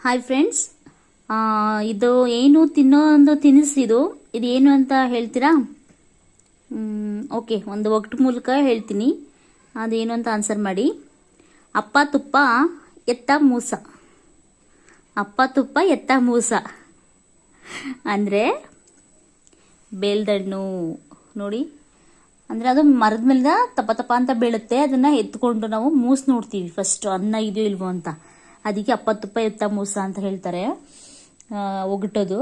Hi friends, ಇದು ಏನು ತಿನ್ನೋ ಒಂದು ತಿನಿಸಿದು ಇದು ಏನು ಅಂತ ಹೇಳ್ತೀರಾ? ಓಕೆ, ಒಂದು ಒಗಟು ಮೂಲಕ ಹೇಳ್ತೀನಿ, ಅದೇನು ಅಂತ ಆನ್ಸರ್ ಮಾಡಿ. ಅಪ್ಪ ತುಪ್ಪ ಎತ್ತ ಮೂಸ. ಅಪ್ಪ ತುಪ್ಪ ಎತ್ತ ಮೂಸ ಅಂದರೆ ಬೇಲ್ದಣ್ಣು ನೋಡಿ. ಅಂದರೆ ಅದು ಮರದ ಮೇಲೆ ತಪ ತಪ ಅಂತ ಬೀಳುತ್ತೆ, ಅದನ್ನು ಎತ್ಕೊಂಡು ನಾವು ಮೂಸ್ ನೋಡ್ತೀವಿ ಫಸ್ಟ್, ಅನ್ನ ಇದೆಯೋ ಇಲ್ವೋ ಅಂತ. ಅದಕ್ಕೆ ಅಪ್ಪ ತುಪ್ಪ ಎತ್ತ ಮೂಸ ಅಂತ ಹೇಳ್ತಾರೆ ಒಗಟೋದು.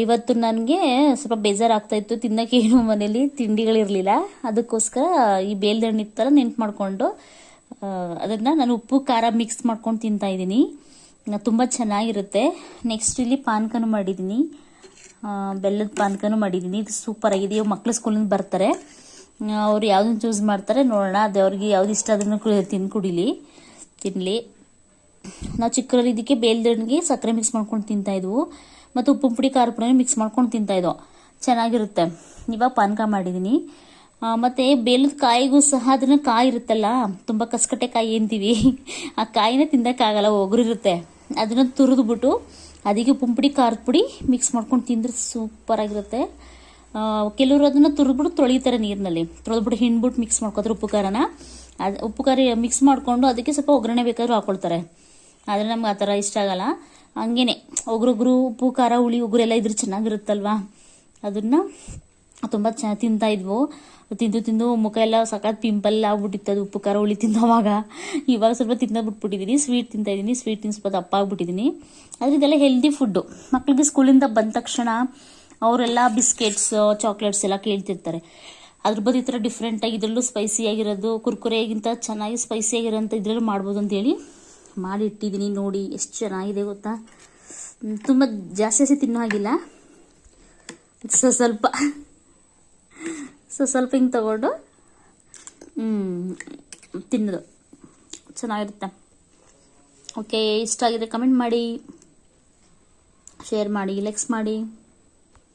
ಇವತ್ತು ನನಗೆ ಸ್ವಲ್ಪ ಬೇಜಾರಾಗ್ತಾ ಇತ್ತು, ತಿನ್ನೋಕೆ ಏನು ಮನೇಲಿ ತಿಂಡಿಗಳಿರಲಿಲ್ಲ. ಅದಕ್ಕೋಸ್ಕರ ಈ ಬೇಲ್ದಣ್ಣು ಇತ್ತಲ್ಲ ನೆನ್ಪು ಮಾಡಿಕೊಂಡು ಅದನ್ನು ನಾನು ಉಪ್ಪು ಖಾರ ಮಿಕ್ಸ್ ಮಾಡ್ಕೊಂಡು ತಿಂತಾ ಇದ್ದೀನಿ. ತುಂಬ ಚೆನ್ನಾಗಿರುತ್ತೆ. ನೆಕ್ಸ್ಟ್ ಇಲ್ಲಿ ಪಾನಕನೂ ಮಾಡಿದ್ದೀನಿ, ಬೆಲ್ಲದ ಪಾನಕನೂ ಮಾಡಿದ್ದೀನಿ. ಇದು ಸೂಪರ್ ಆಗಿದೆ. ಮಕ್ಕಳು ಸ್ಕೂಲಿಂದ ಬರ್ತಾರೆ, ಅವ್ರು ಯಾವುದನ್ನು ಚೂಸ್ ಮಾಡ್ತಾರೆ ನೋಡೋಣ. ಅದು ಅವ್ರಿಗೆ ಯಾವ್ದು ಇಷ್ಟ ಅದನ್ನು ತಿನ್ನಲಿ. ನಾವು ಚಿಕ್ಕರಲ್ಲಿ ಇದಕ್ಕೆ ಬೇಲ್ದಣ್ಣಿಗೆ ಸಕ್ಕರೆ ಮಿಕ್ಸ್ ಮಾಡ್ಕೊಂಡು ತಿಂತಾಯಿದ್ವು, ಮತ್ತು ಉಪ್ಪು ಪುಡಿ ಖಾರ ಪುಡಿ ಮಿಕ್ಸ್ ಮಾಡ್ಕೊಂಡು ತಿಂತಾಯಿದ್ವು. ಚೆನ್ನಾಗಿರುತ್ತೆ. ಇವಾಗ ಪಾನಕ ಮಾಡಿದ್ದೀನಿ. ಮತ್ತು ಬೇಲದ ಕಾಯಿಗೂ ಸಹ ಅದನ್ನು ಕಾಯಿ ಇರುತ್ತಲ್ಲ, ತುಂಬ ಕಸಕಟ್ಟೆ ಕಾಯಿ ಅಂತೀವಿ, ಆ ಕಾಯಿನ ತಿನ್ನೋಕ್ಕಾಗಲ್ಲ, ಒಗರಿರುತ್ತೆ. ಅದನ್ನು ತುರಿದ್ಬಿಟ್ಟು ಅದಕ್ಕೆ ಉಪ್ಪು ಪುಡಿ ಖಾರದ ಪುಡಿ ಮಿಕ್ಸ್ ಮಾಡ್ಕೊಂಡು ತಿಂದ್ರೆ ಸೂಪರಾಗಿರುತ್ತೆ. ಕೆಲವರು ಅದನ್ನು ತುರಿದ್ಬಿಟ್ಟು ತೊಳಿತಾರೆ ನೀರಿನಲ್ಲಿ, ತೊಳೆದ್ಬಿಟ್ಟು ಹಿಂಡ್ಬಿಟ್ಟು ಮಿಕ್ಸ್ ಮಾಡ್ಕೊತಾರೆ ಉಪ್ಪು ಖಾರನ. ಉಪ್ಪು ಖಾರ ಮಿಕ್ಸ್ ಮಾಡಿಕೊಂಡು ಅದಕ್ಕೆ ಸ್ವಲ್ಪ ಒಗ್ಗರಣೆ ಬೇಕಾದ್ರೂ ಹಾಕೊಳ್ತಾರೆ. ಆದರೆ ನಮ್ಗೆ ಆ ಥರ ಇಷ್ಟ ಆಗಲ್ಲ. ಹಂಗೇನೆ ಒಗ್ರೊಬ್ರು ಉಪ್ಪು ಖಾರ ಹುಳಿ ಉಗುರೆಲ್ಲ ಇದ್ರೆ ಚೆನ್ನಾಗಿರುತ್ತಲ್ವಾ, ಅದನ್ನು ತುಂಬ ಚೆನ್ನಾಗಿ ತಿಂತಾಯಿದ್ವು. ತಿಂದು ಮುಖ ಎಲ್ಲ ಸಖತ್ ಪಿಂಪಲ್ ಆಗ್ಬಿಟ್ಟಿತ್ತು ಅದು ಉಪ್ಪು ಖಾರ ಹುಳಿ ತಿನ್ನೋವಾಗ. ಇವಾಗ ಸ್ವಲ್ಪ ಬಿಟ್ಬಿಟ್ಟಿದ್ದೀನಿ, ಸ್ವೀಟ್ ತಿಂತಾಯಿದ್ದೀನಿ. ಸ್ವೀಟ್ ತಿನ್ನಿ ಸ್ವಲ್ಪ ದಪ್ಪ ಆಗ್ಬಿಟ್ಟಿದ್ದೀನಿ. ಆದರೆ ಇದೆಲ್ಲ ಹೆಲ್ದಿ ಫುಡ್ಡು. ಮಕ್ಕಳಿಗೆ ಸ್ಕೂಲಿಂದ ಬಂದ ತಕ್ಷಣ ಅವರೆಲ್ಲ ಬಿಸ್ಕೆಟ್ಸ್ ಚಾಕ್ಲೇಟ್ಸ್ ಎಲ್ಲ ಕೇಳ್ತಿರ್ತಾರೆ. ಅದ್ರ ಬದಲು ಈ ಥರ ಡಿಫ್ರೆಂಟಾಗಿ ಇದರಲ್ಲೂ ಸ್ಪೈಸಿಯಾಗಿರೋದು, ಕುರ್ಕುರೆಗಿಂತ ಚೆನ್ನಾಗಿ ಸ್ಪೈಸಿಯಾಗಿರೋಂಥ ಇದರಲ್ಲೂ ಮಾಡ್ಬೋದು ಅಂತೇಳಿ ಮಾಡಿಟ್ಟಿದ್ದೀನಿ. ನೋಡಿ ಎಷ್ಟು ಚೆನ್ನಾಗಿದೆ ಗೊತ್ತಾ. ತುಂಬ ಜಾಸ್ತಿ ತಿನ್ನೋ ಹಾಗಿಲ್ಲ, ಸ್ವಲ್ಪ ಹಿಂಗೆ ತಗೊಂಡು ತಿನ್ನೋದು ಚೆನ್ನಾಗಿರುತ್ತೆ. ಓಕೆ, ಇಷ್ಟ ಆಗಿದೆ ಕಮೆಂಟ್ ಮಾಡಿ, ಶೇರ್ ಮಾಡಿ, ಲೈಕ್ಸ್ ಮಾಡಿ.